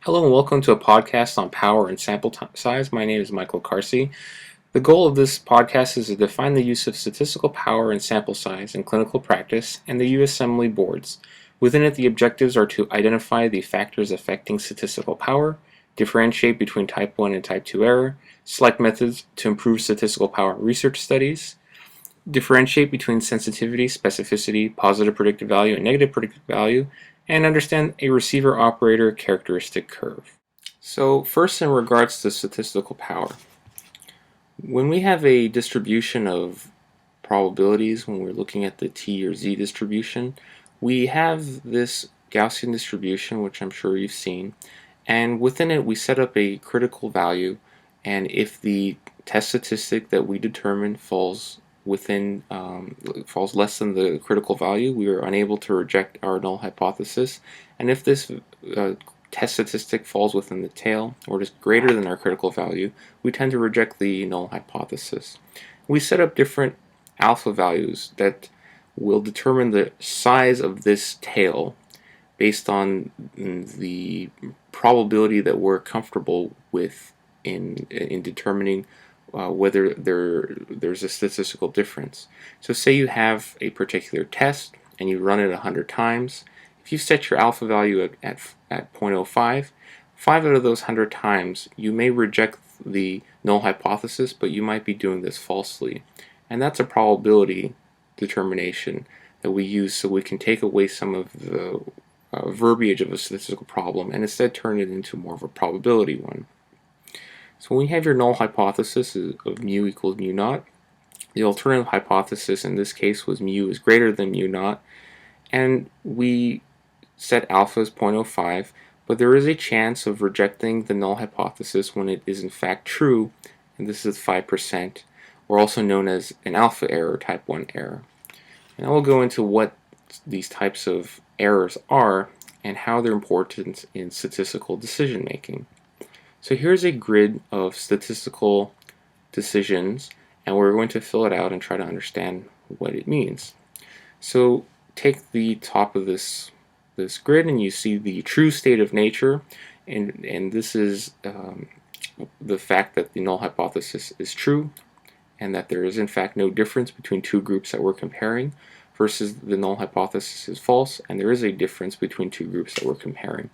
Hello and welcome to a podcast on power and sample size. My name is Michael Carsey. The goal of this podcast is to define the use of statistical power and sample size in clinical practice and the USMLE boards. Within it, the objectives are to identify the factors affecting statistical power, differentiate between type 1 and type 2 error, select methods to improve statistical power in research studies, differentiate between sensitivity, specificity, positive predictive value, and negative predictive value, and understand a receiver operator characteristic curve. So first, in regards to statistical power, when we have a distribution of probabilities, when we're looking at the t or z distribution, we have this Gaussian distribution, which I'm sure you've seen, and within it we set up a critical value, and if the test statistic that we determine falls less than the critical value, we are unable to reject our null hypothesis. And if this test statistic falls within the tail or is greater than our critical value, we tend to reject the null hypothesis. We set up different alpha values that will determine the size of this tail based on the probability that we're comfortable with in determining whether there's a statistical difference. So say you have a particular test and you run it 100 times. If you set your alpha value at 0.05, 5 out of those 100 times you may reject the null hypothesis, but you might be doing this falsely. And that's a probability determination that we use so we can take away some of the verbiage of a statistical problem and instead turn it into more of a probability one. So when you have your null hypothesis of mu equals mu naught, the alternative hypothesis in this case was mu is greater than mu naught, and we set alpha as 0.05, but there is a chance of rejecting the null hypothesis when it is in fact true, and this is 5%, or also known as an alpha error, type 1 error. And I will go into what these types of errors are and how they're important in statistical decision making. So here's a grid of statistical decisions, and we're going to fill it out and try to understand what it means. So take the top of this grid and you see the true state of nature, and this is the fact that the null hypothesis is true and that there is in fact no difference between two groups that we're comparing, versus the null hypothesis is false and there is a difference between two groups that we're comparing.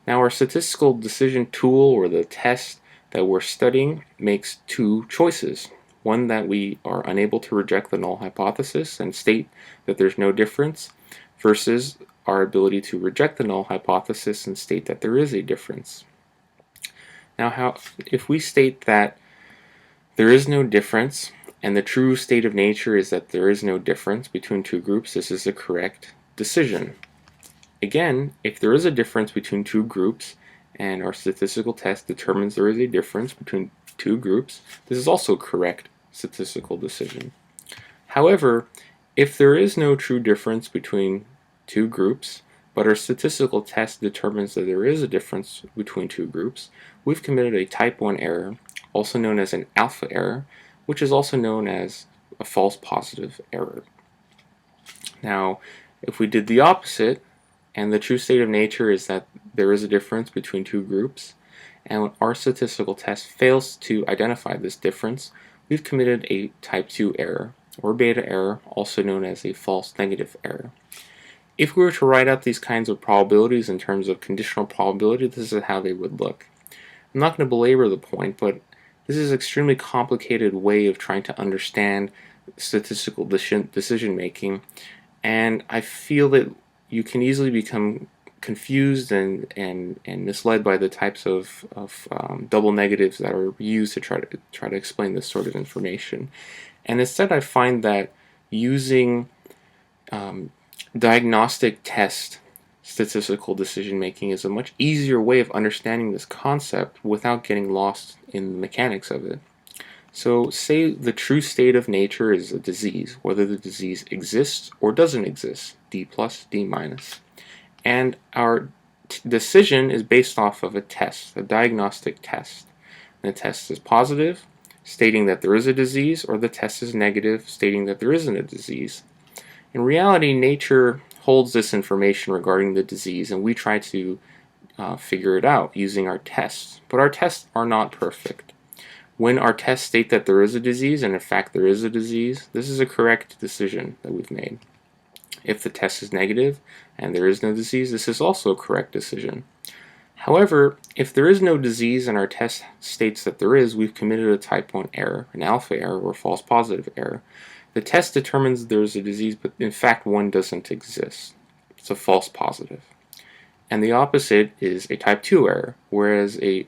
Now our statistical decision tool, or the test that we're studying, makes two choices. One, that we are unable to reject the null hypothesis and state that there's no difference, versus our ability to reject the null hypothesis and state that there is a difference. Now if we state that there is no difference and the true state of nature is that there is no difference between two groups, this is a correct decision. Again, if there is a difference between two groups and our statistical test determines there is a difference between two groups, this is also a correct statistical decision. However, if there is no true difference between two groups, but our statistical test determines that there is a difference between two groups, we've committed a type 1 error, also known as an alpha error, which is also known as a false positive error. Now, if we did the opposite, and the true state of nature is that there is a difference between two groups, and when our statistical test fails to identify this difference, we've committed a type 2 error, or beta error, also known as a false negative error. If we were to write out these kinds of probabilities in terms of conditional probability, this is how they would look. I'm not going to belabor the point, but this is an extremely complicated way of trying to understand statistical decision making, and I feel that you can easily become confused and misled by the types of double negatives that are used to try to explain this sort of information. And instead, I find that using diagnostic test statistical decision making is a much easier way of understanding this concept without getting lost in the mechanics of it. So say the true state of nature is a disease, whether the disease exists or doesn't exist, D plus, D minus. And our decision is based off of a test, a diagnostic test. And the test is positive, stating that there is a disease, or the test is negative, stating that there isn't a disease. In reality, nature holds this information regarding the disease, and we try to figure it out using our tests. But our tests are not perfect. When our tests state that there is a disease, and in fact there is a disease, this is a correct decision that we've made. If the test is negative and there is no disease, this is also a correct decision. However, if there is no disease and our test states that there is, we've committed a type 1 error, an alpha error, or false positive error. The test determines there is a disease, but in fact one doesn't exist. It's a false positive. And the opposite is a type 2 error, whereas a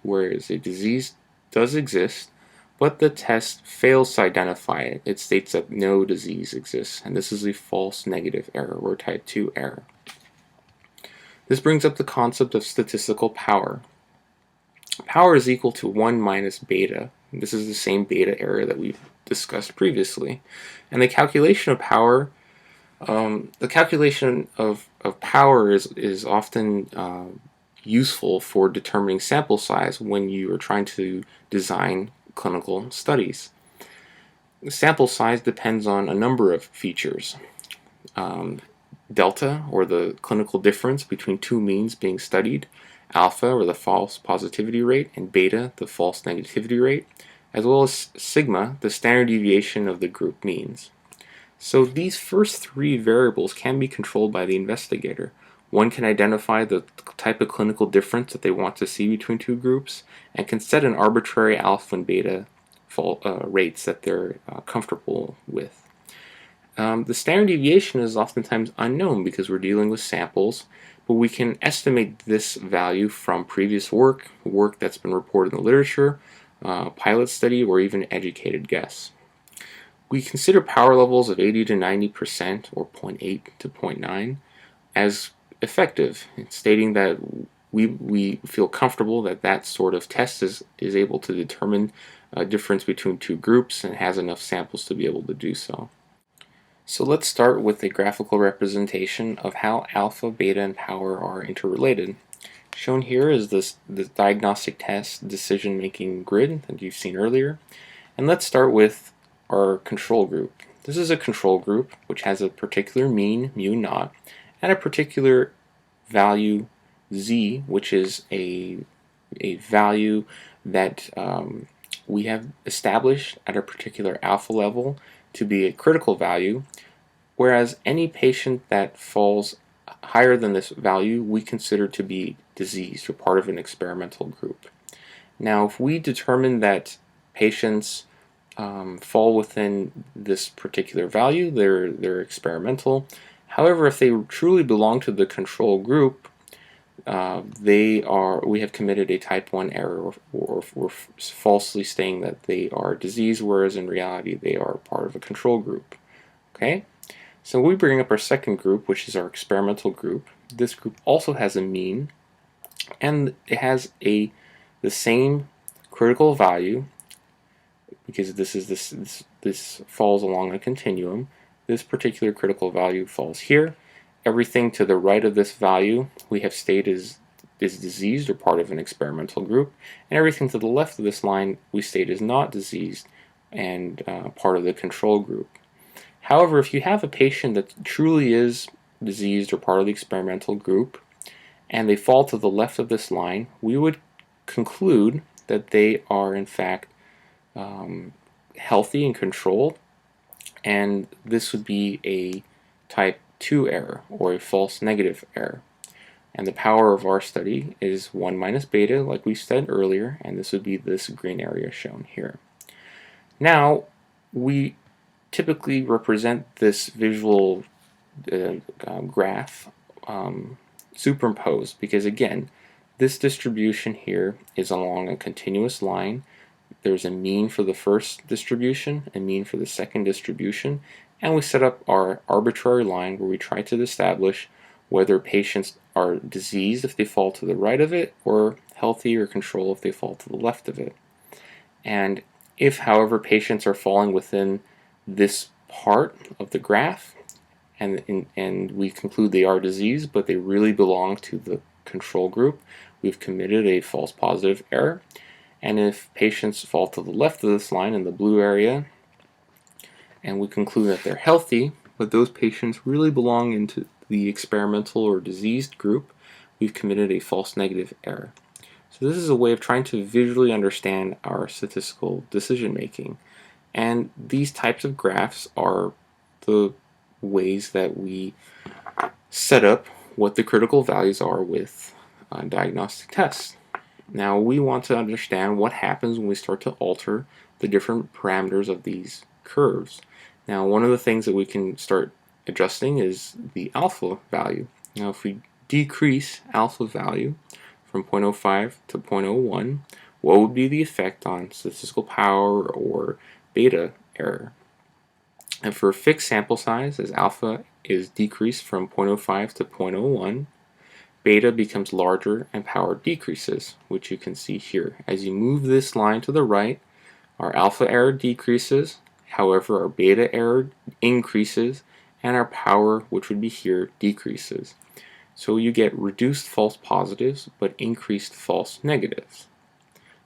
disease does exist, but the test fails to identify it. It states that no disease exists, and this is a false negative error, or type 2 error. This brings up the concept of statistical power. Power is equal to 1 minus beta. This is the same beta error that we've discussed previously. And the calculation of power, is often useful for determining sample size when you are trying to design clinical studies. The sample size depends on a number of features. Delta, or the clinical difference between two means being studied, alpha, or the false positivity rate, and beta, the false negativity rate, as well as sigma, the standard deviation of the group means. So these first three variables can be controlled by the investigator. One can identify the type of clinical difference that they want to see between two groups and can set an arbitrary alpha and beta rates that they're comfortable with. The standard deviation is oftentimes unknown because we're dealing with samples, but we can estimate this value from previous work that's been reported in the literature, pilot study, or even educated guess. We consider power levels of 80 to 90% or 0.8 to 0.9 as effective, stating that we feel comfortable that that sort of test is able to determine a difference between two groups and has enough samples to be able to do so. So let's start with a graphical representation of how alpha, beta, and power are interrelated. Shown here is the diagnostic test decision-making grid that you've seen earlier. And let's start with our control group. This is a control group which has a particular mean, mu naught, and a particular value, z, which is a value that we have established at a particular alpha level to be a critical value, whereas any patient that falls higher than this value we consider to be diseased or part of an experimental group. Now, if we determine that patients fall within this particular value, they're experimental. However, if they truly belong to the control group, we have committed a type 1 error, or falsely saying that they are diseased, whereas in reality they are part of a control group. Okay, so we bring up our second group, which is our experimental group. This group also has a mean, and it has the same critical value, because this falls along a continuum. This particular critical value falls here. Everything to the right of this value we have stated is diseased or part of an experimental group, and everything to the left of this line we state is not diseased and part of the control group. However, if you have a patient that truly is diseased or part of the experimental group, and they fall to the left of this line, we would conclude that they are in fact healthy and controlled, and this would be a type 2 error, or a false negative error. And the power of our study is 1 minus beta, like we said earlier, and this would be this green area shown here. Now, we typically represent this visual graph superimposed, because again, this distribution here is along a continuous line. There's a mean for the first distribution, a mean for the second distribution, and we set up our arbitrary line where we try to establish whether patients are diseased if they fall to the right of it, or healthy or control if they fall to the left of it. And if, however, patients are falling within this part of the graph, and we conclude they are diseased, but they really belong to the control group, we've committed a false positive error. And if patients fall to the left of this line in the blue area, and we conclude that they're healthy, but those patients really belong into the experimental or diseased group, we've committed a false negative error. So this is a way of trying to visually understand our statistical decision making. And these types of graphs are the ways that we set up what the critical values are with diagnostic tests. Now we want to understand what happens when we start to alter the different parameters of these curves. Now one of the things that we can start adjusting is the alpha value. Now if we decrease alpha value from 0.05 to 0.01, what would be the effect on statistical power or beta error? And for a fixed sample size, as alpha is decreased from 0.05 to 0.01, beta becomes larger and power decreases, which you can see here. As you move this line to the right, our alpha error decreases, however our beta error increases, and our power, which would be here, decreases. So you get reduced false positives but increased false negatives.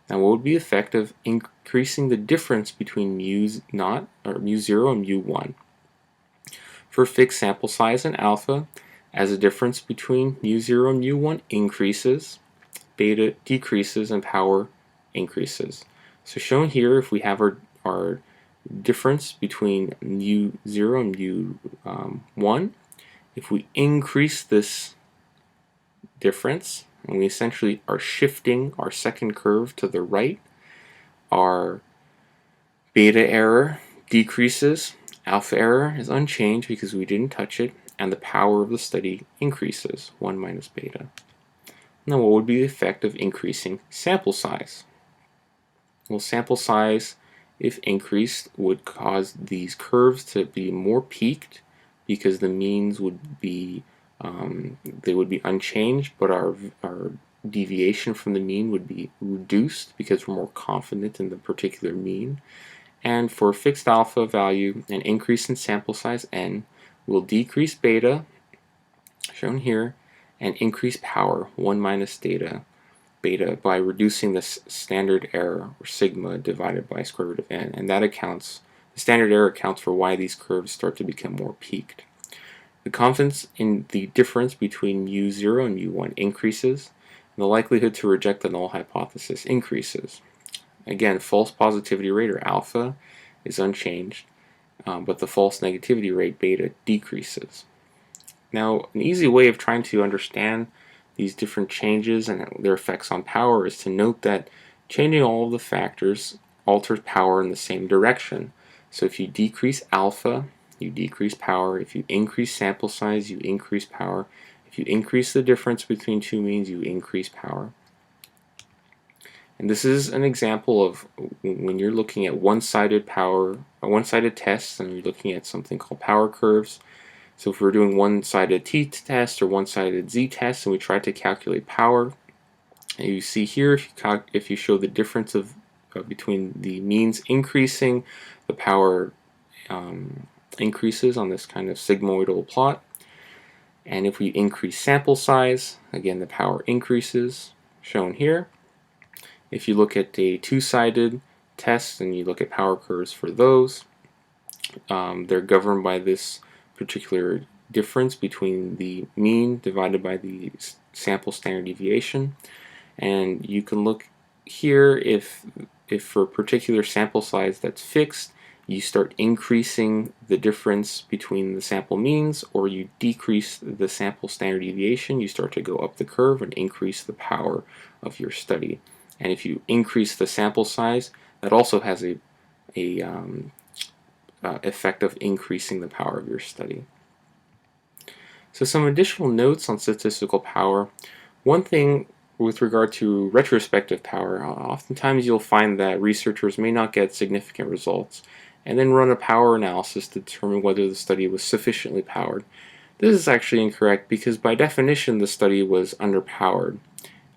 Now what would be the effect of increasing the difference between mu0 and mu1? For fixed sample size and alpha, as the difference between mu0 and mu1 increases, beta decreases and power increases. So shown here, if we have our difference between mu0 and mu1, if we increase this difference, and we essentially are shifting our second curve to the right, our beta error decreases, alpha error is unchanged because we didn't touch it, and the power of the study increases, 1 minus beta. Now what would be the effect of increasing sample size? Well, sample size, if increased, would cause these curves to be more peaked because the means would be they would be unchanged, but our deviation from the mean would be reduced because we're more confident in the particular mean. And for a fixed alpha value, an increase in sample size n will decrease beta, shown here, and increase power, 1 minus beta, by reducing the standard error, or sigma, divided by square root of n. And that accounts, the standard error accounts for why these curves start to become more peaked. The confidence in the difference between mu0 and mu1 increases, and the likelihood to reject the null hypothesis increases. Again, false positivity rate, or alpha, is unchanged, but the false negativity rate, beta, decreases. Now, an easy way of trying to understand these different changes and their effects on power is to note that changing all of the factors alters power in the same direction. So if you decrease alpha, you decrease power. If you increase sample size, you increase power. If you increase the difference between two means, you increase power. And this is an example of when you're looking at one-sided tests, and you're looking at something called power curves. So if we're doing one-sided t-test or one-sided z-test, and we try to calculate power, and you see here, if you show the difference between the means increasing, the power increases on this kind of sigmoidal plot. And if we increase sample size, again the power increases, shown here. If you look at a two-sided test and you look at power curves for those, they're governed by this particular difference between the mean divided by the sample standard deviation. And you can look here, if for a particular sample size that's fixed, you start increasing the difference between the sample means, or you decrease the sample standard deviation, you start to go up the curve and increase the power of your study. And if you increase the sample size, that also has a effect of increasing the power of your study. So some additional notes on statistical power. One thing with regard to retrospective power, oftentimes you'll find that researchers may not get significant results and then run a power analysis to determine whether the study was sufficiently powered. This is actually incorrect because by definition the study was underpowered.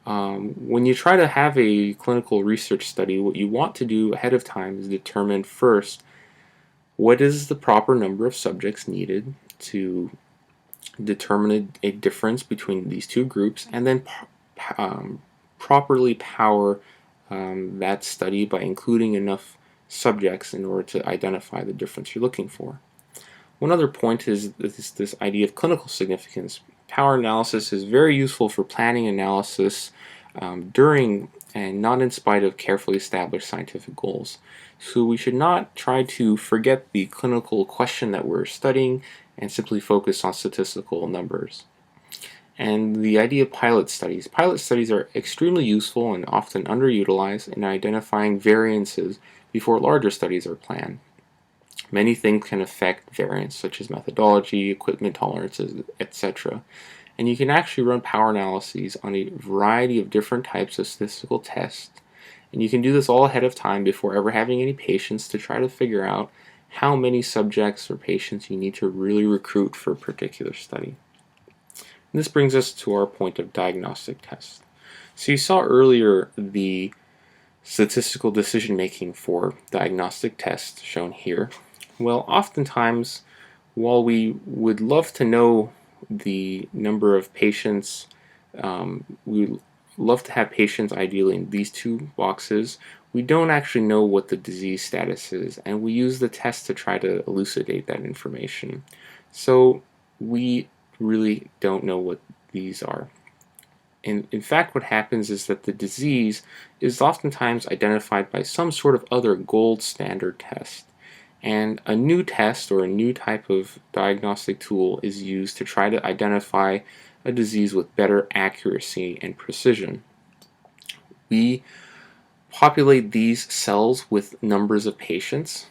When you try to have a clinical research study, what you want to do ahead of time is determine first what is the proper number of subjects needed to determine a difference between these two groups, and then properly power that study by including enough subjects in order to identify the difference you're looking for. One other point is this idea of clinical significance. power analysis is very useful for planning analysis during and not in spite of carefully established scientific goals. So we should not try to forget the clinical question that we're studying and simply focus on statistical numbers. And the idea of pilot studies. Pilot studies are extremely useful and often underutilized in identifying variances before larger studies are planned. Many things can affect variance, such as methodology, equipment tolerances, etc. And you can actually run power analyses on a variety of different types of statistical tests. And you can do this all ahead of time before ever having any patients to try to figure out how many subjects or patients you need to really recruit for a particular study. And this brings us to our point of diagnostic tests. So you saw earlier the statistical decision making for diagnostic tests shown here. Well, oftentimes, while we would love to know the number of patients, we love to have patients ideally in these two boxes, we don't actually know what the disease status is, and we use the test to try to elucidate that information. So we really don't know what these are. In fact, what happens is that the disease is oftentimes identified by some sort of other gold standard test. And a new test or a new type of diagnostic tool is used to try to identify a disease with better accuracy and precision. We populate these cells with numbers of patients.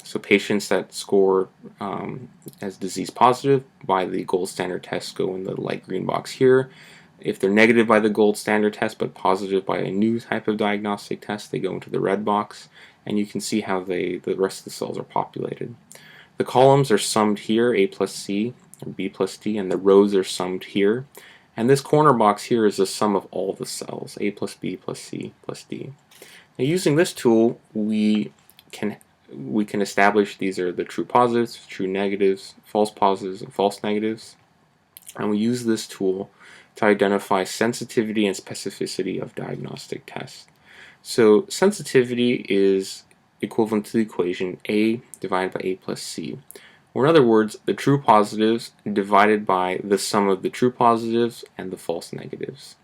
So patients that score as disease positive by the gold standard test go in the light green box here. If they're negative by the gold standard test but positive by a new type of diagnostic test, they go into the red box, and you can see how the rest of the cells are populated. The columns are summed here, A plus C, or B plus D, and the rows are summed here. And this corner box here is the sum of all the cells, A plus B plus C plus D. Now, using this tool, we can establish these are the true positives, true negatives, false positives, and false negatives. And we use this tool to identify sensitivity and specificity of diagnostic tests. So sensitivity is equivalent to the equation A divided by A plus C. Or in other words, the true positives divided by the sum of the true positives and the false negatives.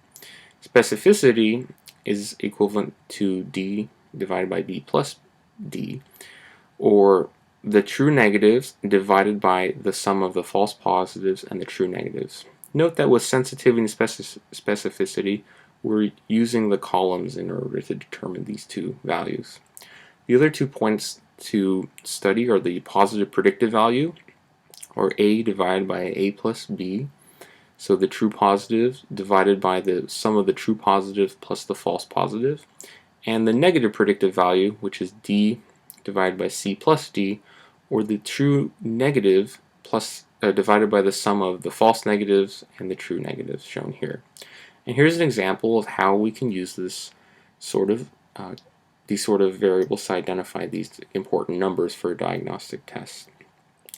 Specificity is equivalent to D divided by B plus D, or the true negatives divided by the sum of the false positives and the true negatives. Note that with sensitivity and specificity, we're using the columns in order to determine these two values. The other 2 points to study are the positive predictive value, or A divided by A plus B, so the true positive divided by the sum of the true positive plus the false positive, and the negative predictive value, which is D divided by C plus D, or the true negative plus divided by the sum of the false negatives and the true negatives shown here. And here's an example of how we can use this these sort of variables to identify these important numbers for a diagnostic test.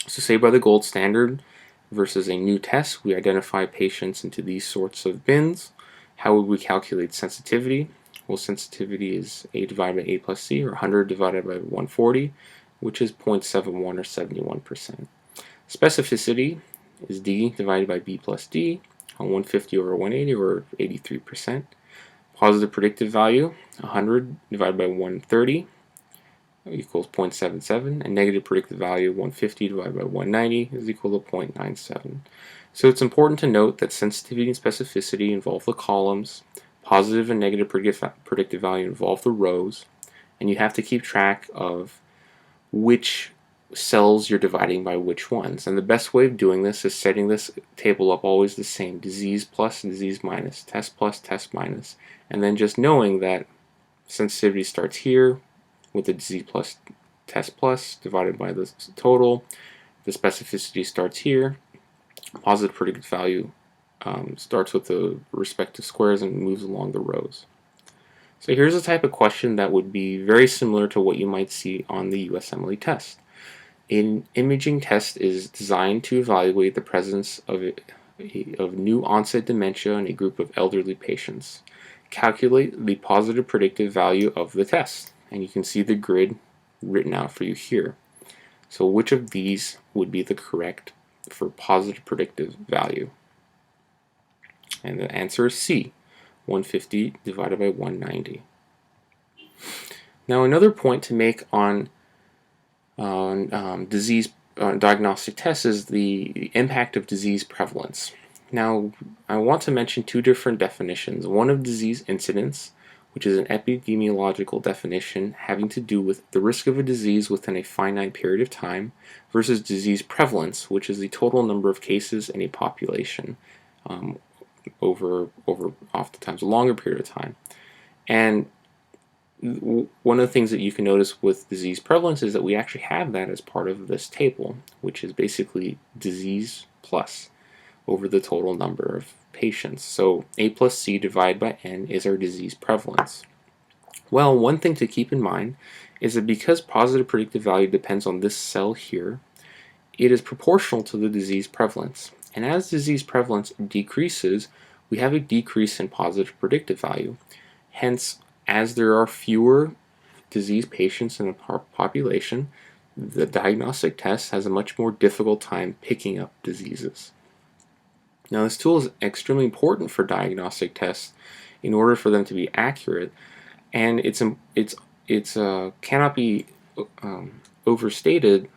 So say by the gold standard versus a new test, we identify patients into these sorts of bins. How would we calculate sensitivity? Well, sensitivity is A divided by A plus C, or 100 divided by 140, which is 0.71 or 71%. Specificity is D divided by B plus D, on 150 over 180, or 83%. Positive predictive value, 100 divided by 130 equals 0.77, and negative predictive value, 150 divided by 190 is equal to 0.97. So it's important to note that sensitivity and specificity involve the columns, positive and negative predictive value involve the rows, and you have to keep track of which cells you're dividing by which ones. And the best way of doing this is setting this table up always the same: disease plus, disease minus, test plus, test minus, and then just knowing that sensitivity starts here with the disease plus, test plus divided by the total. The specificity starts here. Positive predictive value starts with the respective squares and moves along the rows. So here's a type of question that would be very similar to what you might see on the USMLE test. An imaging test is designed to evaluate the presence of new onset dementia in a group of elderly patients. Calculate the positive predictive value of the test, and you can see the grid written out for you here. So which of these would be the correct for positive predictive value? And the answer is C, 150 divided by 190. Now another point to make on disease diagnostic tests is the impact of disease prevalence. Now I want to mention two different definitions. One of disease incidence, which is an epidemiological definition having to do with the risk of a disease within a finite period of time, versus disease prevalence, which is the total number of cases in a population over oftentimes a longer period of time. And one of the things that you can notice with disease prevalence is that we actually have that as part of this table, which is basically disease plus over the total number of patients. So A plus C divided by N is our disease prevalence. Well, one thing to keep in mind is that because positive predictive value depends on this cell here, it is proportional to the disease prevalence. And as disease prevalence decreases, we have a decrease in positive predictive value. Hence, as there are fewer disease patients in the population, the diagnostic test has a much more difficult time picking up diseases. Now, this tool is extremely important for diagnostic tests in order for them to be accurate, and it cannot be overstated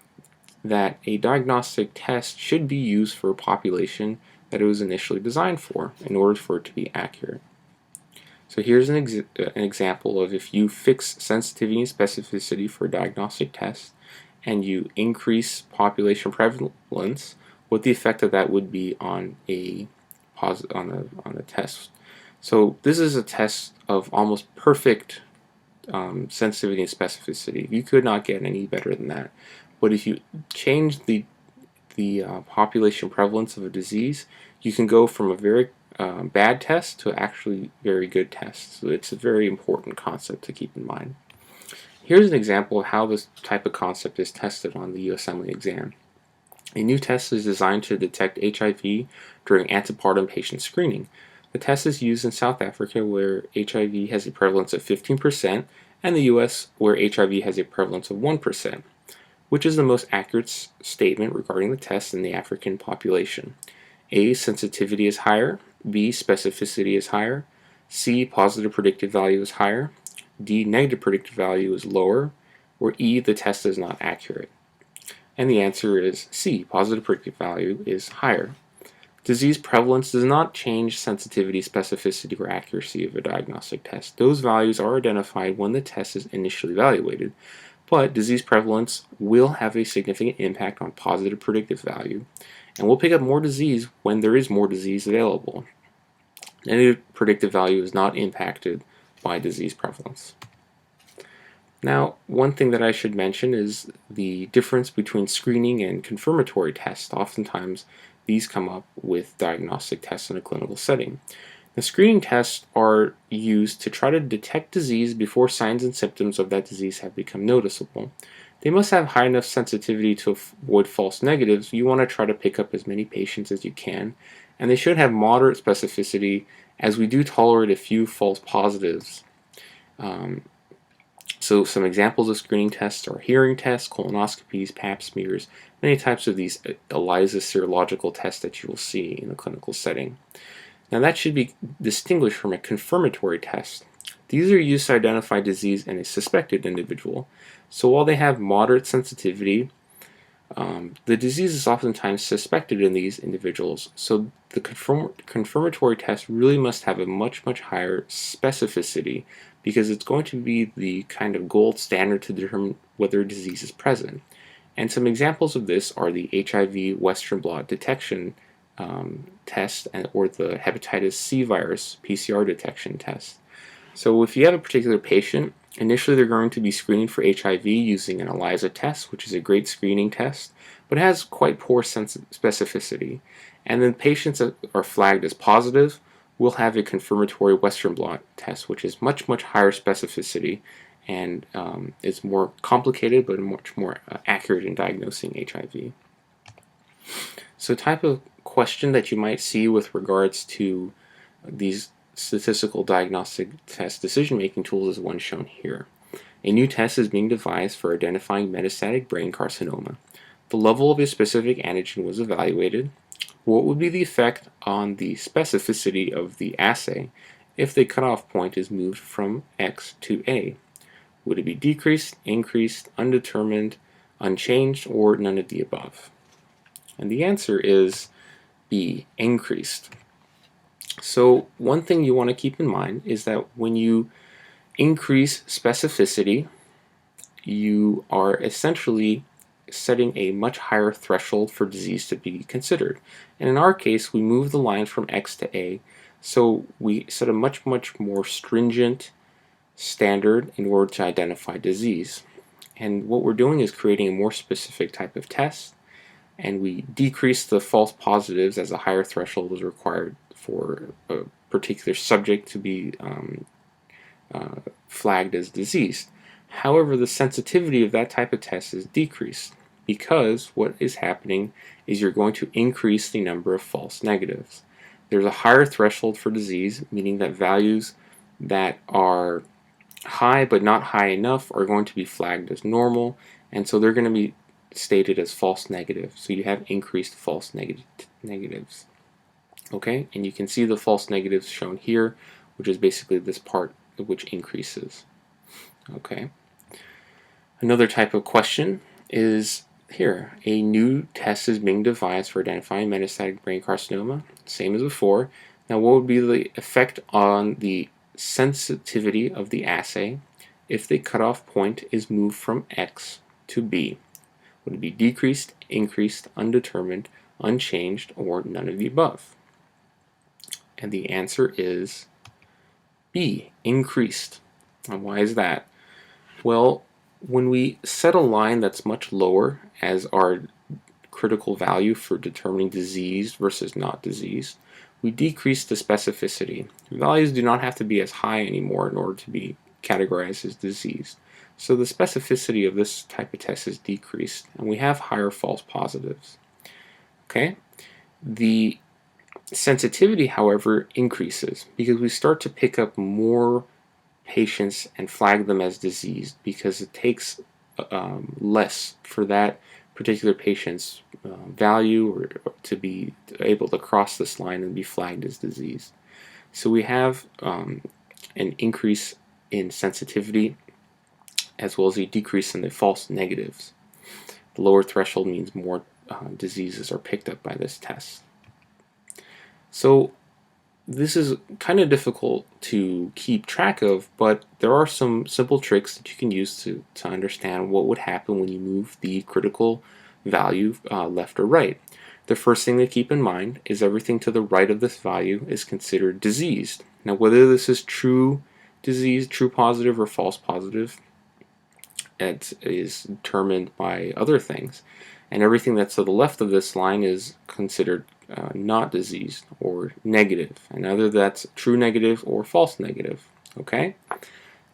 that a diagnostic test should be used for a population that it was initially designed for in order for it to be accurate. So here's an example of if you fix sensitivity and specificity for a diagnostic test and you increase population prevalence, what the effect of that would be on a test. So this is a test of almost perfect sensitivity and specificity. You could not get any better than that. But if you change the population prevalence of a disease, you can go from a very bad test to actually very good test. So it's a very important concept to keep in mind. Here's an example of how this type of concept is tested on the USMLE exam. A new test is designed to detect HIV during antepartum patient screening. The test is used in South Africa, where HIV has a prevalence of 15%, and the US, where HIV has a prevalence of 1%. Which is the most accurate statement regarding the test in the African population? A, sensitivity is higher. B, specificity is higher. C, positive predictive value is higher. D, negative predictive value is lower. Or E, the test is not accurate. And the answer is C, positive predictive value is higher. Disease prevalence does not change sensitivity, specificity, or accuracy of a diagnostic test. Those values are identified when the test is initially evaluated, but disease prevalence will have a significant impact on positive predictive value, and we'll pick up more disease when there is more disease available. Negative predictive value is not impacted by disease prevalence. Now, one thing that I should mention is the difference between screening and confirmatory tests. Oftentimes, these come up with diagnostic tests in a clinical setting. The screening tests are used to try to detect disease before signs and symptoms of that disease have become noticeable. They must have high enough sensitivity to avoid false negatives. You want to try to pick up as many patients as you can, and they should have moderate specificity, as we do tolerate a few false positives. So some examples of screening tests are hearing tests, colonoscopies, pap smears, many types of these ELISA serological tests that you will see in the clinical setting. Now that should be distinguished from a confirmatory test. These are used to identify disease in a suspected individual. So while they have moderate sensitivity, the disease is oftentimes suspected in these individuals. So the confirmatory test really must have a much higher specificity, because it's going to be the kind of gold standard to determine whether a disease is present. And some examples of this are the HIV Western blot detection test or the hepatitis C virus PCR detection test. So if you have a particular patient, initially they're going to be screening for HIV using an ELISA test, which is a great screening test, but it has quite poor specificity. And then patients that are flagged as positive will have a confirmatory Western blot test, which is much higher specificity, and it's more complicated but much more accurate in diagnosing HIV. So type of question that you might see with regards to these statistical diagnostic test decision-making tools is one shown here. A new test is being devised for identifying metastatic brain carcinoma. The level of a specific antigen was evaluated. What would be the effect on the specificity of the assay if the cutoff point is moved from X to A? Would it be decreased, increased, undetermined, unchanged, or none of the above? And the answer is B, increased. So one thing you want to keep in mind is that when you increase specificity, you are essentially setting a much higher threshold for disease to be considered. And in our case, we move the line from X to A, so we set a much more stringent standard in order to identify disease. And what we're doing is creating a more specific type of test, and we decrease the false positives as a higher threshold is required for a particular subject to be flagged as diseased. However, the sensitivity of that type of test is decreased because what is happening is you're going to increase the number of false negatives. There's a higher threshold for disease, meaning that values that are high but not high enough are going to be flagged as normal, and so they're going to be stated as false negatives. So you have increased false negatives. Okay, and you can see the false negatives shown here, which is basically this part which increases. Okay. Another type of question is here. A new test is being devised for identifying metastatic brain carcinoma, same as before. Now, what would be the effect on the sensitivity of the assay if the cutoff point is moved from X to B? Would it be decreased, increased, undetermined, unchanged, or none of the above? And the answer is B, increased. And why is that? Well, when we set a line that's much lower as our critical value for determining diseased versus not diseased, we decrease the specificity. Values do not have to be as high anymore in order to be categorized as diseased. So the specificity of this type of test is decreased, and we have higher false positives. Okay? The sensitivity, however, increases because we start to pick up more patients and flag them as diseased because it takes less for that particular patient's value or to be able to cross this line and be flagged as diseased. So we have an increase in sensitivity as well as a decrease in the false negatives. The lower threshold means more diseases are picked up by this test. So this is kind of difficult to keep track of, but there are some simple tricks that you can use to understand what would happen when you move the critical value left or right. The first thing to keep in mind is everything to the right of this value is considered diseased. Now, whether this is true disease, true positive, or false positive, it is determined by other things. And everything that's to the left of this line is considered not diseased or negative, and either that's true negative or false negative. Okay?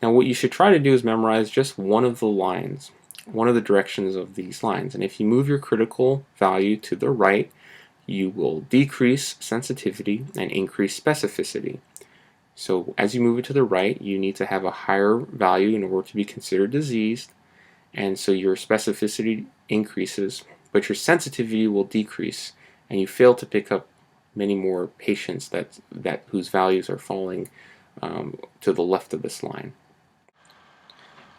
Now what you should try to do is memorize just one of the lines, one of the directions of these lines, and if you move your critical value to the right, you will decrease sensitivity and increase specificity. So as you move it to the right, you need to have a higher value in order to be considered diseased, and so your specificity increases, but your sensitivity will decrease, and you fail to pick up many more patients whose values are falling to the left of this line.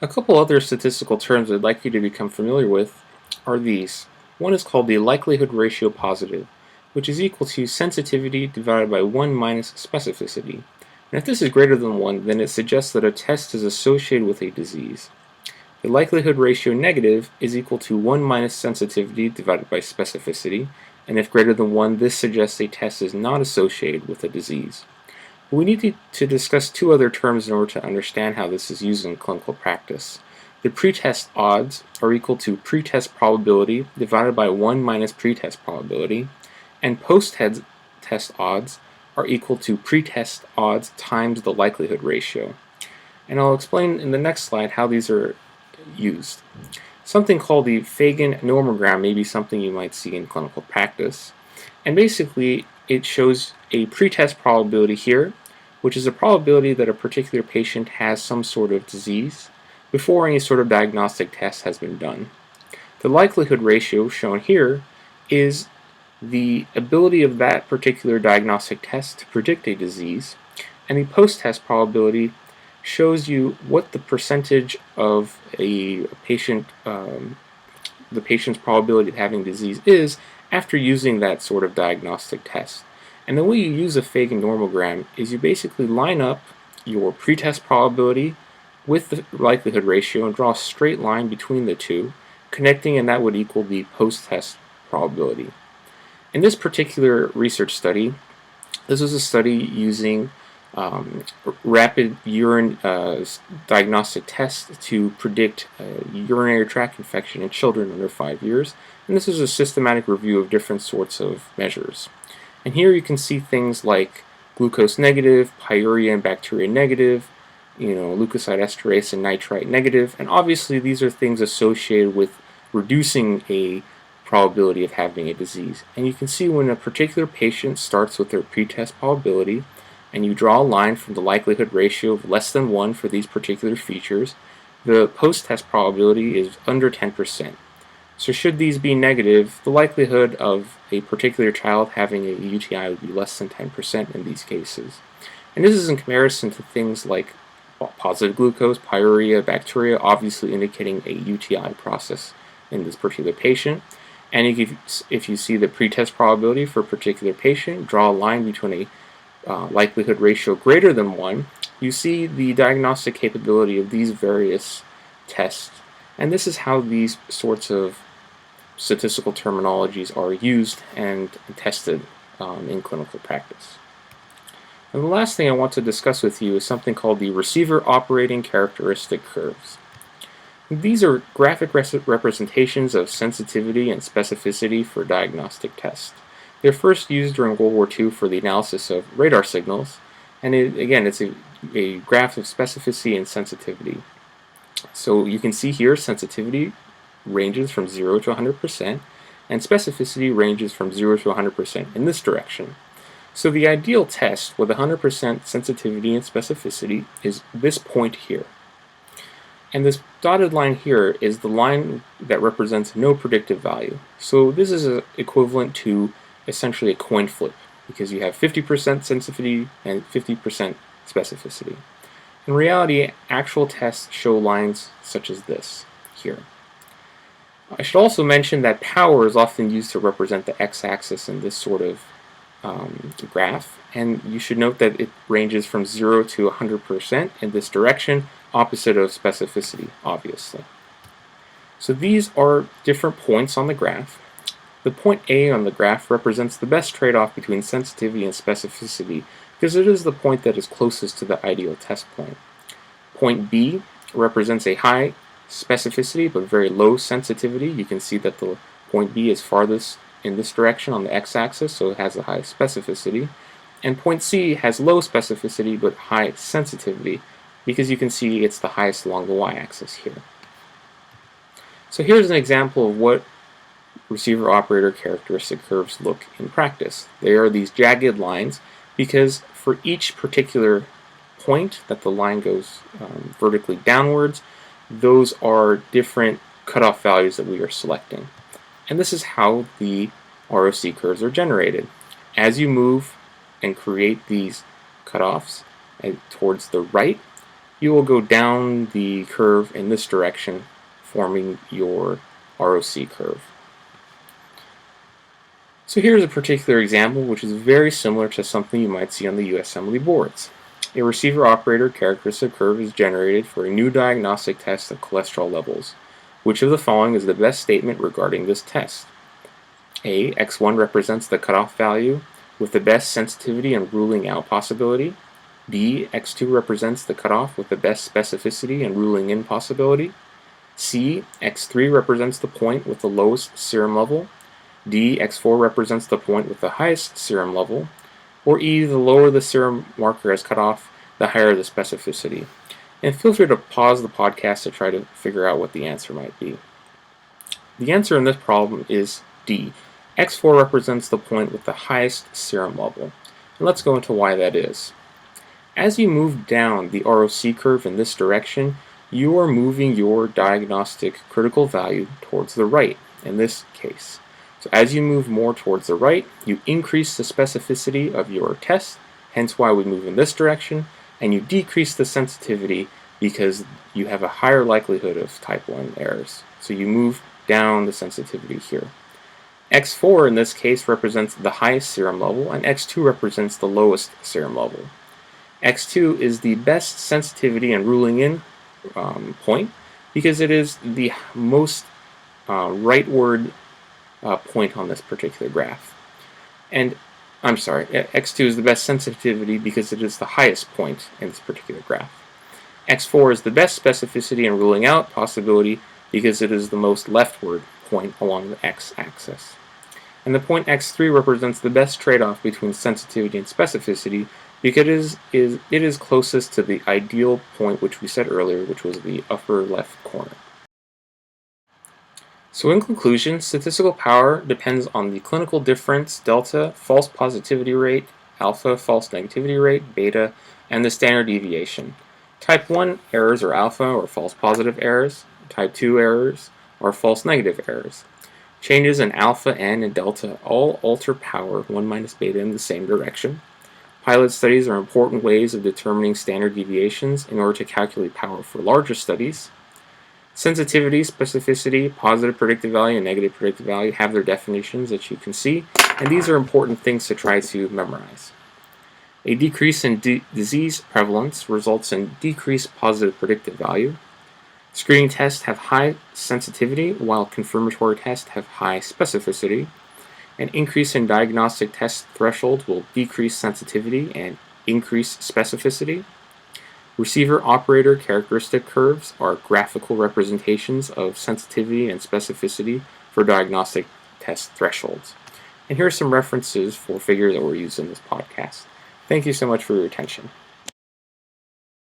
A couple other statistical terms I'd like you to become familiar with are these. One is called the likelihood ratio positive, which is equal to sensitivity divided by 1 minus specificity. And if this is greater than 1, then it suggests that a test is associated with a disease. The likelihood ratio negative is equal to 1 minus sensitivity divided by specificity, and if greater than 1, this suggests a test is not associated with a disease. But we need to discuss two other terms in order to understand how this is used in clinical practice. The pretest odds are equal to pretest probability divided by 1 minus pretest probability, and post-test odds are equal to pretest odds times the likelihood ratio. And I'll explain in the next slide how these are used. Something called the Fagan normogram may be something you might see in clinical practice. And basically, it shows a pretest probability here, which is a probability that a particular patient has some sort of disease before any sort of diagnostic test has been done. The likelihood ratio shown here is the ability of that particular diagnostic test to predict a disease, and the post-test probability shows you what the percentage of a patient, the patient's probability of having disease is after using that sort of diagnostic test. And the way you use a Fagan normogram is you basically line up your pretest probability with the likelihood ratio and draw a straight line between the two, connecting, and that would equal the post-test probability. In this particular research study, this was a study using rapid urine diagnostic tests to predict urinary tract infection in children under 5 years, and this is a systematic review of different sorts of measures. And here you can see things like glucose negative, pyuria and bacteria negative, leukocyte esterase and nitrite negative, and obviously these are things associated with reducing a probability of having a disease. And you can see when a particular patient starts with their pretest probability, and you draw a line from the likelihood ratio of less than 1 for these particular features, the post-test probability is under 10%. So should these be negative, the likelihood of a particular child having a UTI would be less than 10% in these cases. And this is in comparison to things like positive glucose, pyuria, bacteria, obviously indicating a UTI process in this particular patient. And if you see the pretest probability for a particular patient, draw a line between a likelihood ratio greater than 1, you see the diagnostic capability of these various tests. And this is how these sorts of statistical terminologies are used and tested in clinical practice. And the last thing I want to discuss with you is something called the receiver operating characteristic curves. These are graphic representations of sensitivity and specificity for diagnostic tests. They're first used during World War II for the analysis of radar signals, and it's a graph of specificity and sensitivity. So you can see here sensitivity ranges from 0 to 100%, and specificity ranges from 0 to 100% in this direction. So the ideal test with 100% sensitivity and specificity is this point here. And this dotted line here is the line that represents no predictive value. So this is equivalent to essentially a coin flip, because you have 50% sensitivity and 50% specificity. In reality, actual tests show lines such as this here. I should also mention that power is often used to represent the x-axis in this sort of graph, and you should note that it ranges from 0 to 100% in this direction, opposite of specificity, obviously. So these are different points on the graph. The point A on the graph represents the best trade-off between sensitivity and specificity, because it is the point that is closest to the ideal test point. Point B represents a high specificity but very low sensitivity. You can see that the point B is farthest in this direction on the x-axis, so it has the highest specificity. And point C has low specificity but high sensitivity, because you can see it's the highest along the y-axis here. So here's an example of what receiver operator characteristic curves look in practice. They are these jagged lines because for each particular point that the line goes vertically downwards, those are different cutoff values that we are selecting. And this is how the ROC curves are generated. As you move and create these cutoffs towards the right, you will go down the curve in this direction, forming your ROC curve. So here's a particular example which is very similar to something you might see on the USMLE boards. A receiver operator characteristic curve is generated for a new diagnostic test of cholesterol levels. Which of the following is the best statement regarding this test? A. X1 represents the cutoff value with the best sensitivity and ruling out possibility. B. X2 represents the cutoff with the best specificity and ruling in possibility. C. X3 represents the point with the lowest serum level. D. X4 represents the point with the highest serum level. Or E. The lower the serum marker as cutoff, the higher the specificity. And feel free to pause the podcast to try to figure out what the answer might be. The answer in this problem is D. X4 represents the point with the highest serum level. And let's go into why that is. As you move down the ROC curve in this direction, you are moving your diagnostic critical value towards the right in this case. So as you move more towards the right, you increase the specificity of your test, hence why we move in this direction, and you decrease the sensitivity because you have a higher likelihood of type 1 errors. So you move down the sensitivity here. X4 in this case represents the highest serum level, and X2 represents the lowest serum level. X2 is the best sensitivity and ruling in point because it is the most rightward point on this particular graph. And I'm sorry, X2 is the best sensitivity because it is the highest point in this particular graph. X4 is the best specificity and ruling out possibility because it is the most leftward point along the x-axis. And the point X3 represents the best trade-off between sensitivity and specificity because it is closest to the ideal point which we said earlier, which was the upper left corner. So in conclusion, statistical power depends on the clinical difference, delta, false positivity rate, alpha, false negativity rate, beta, and the standard deviation. Type 1 errors are alpha or false positive errors. Type 2 errors are false negative errors. Changes in alpha, n, and delta all alter power 1 minus beta in the same direction. Pilot studies are important ways of determining standard deviations in order to calculate power for larger studies. Sensitivity, specificity, positive predictive value, and negative predictive value have their definitions that you can see, and these are important things to try to memorize. A decrease in disease prevalence results in decreased positive predictive value. Screening tests have high sensitivity, while confirmatory tests have high specificity. An increase in diagnostic test thresholds will decrease sensitivity and increase specificity. Receiver-operator characteristic curves are graphical representations of sensitivity and specificity for diagnostic test thresholds. And here are some references for figures that were used in this podcast. Thank you so much for your attention.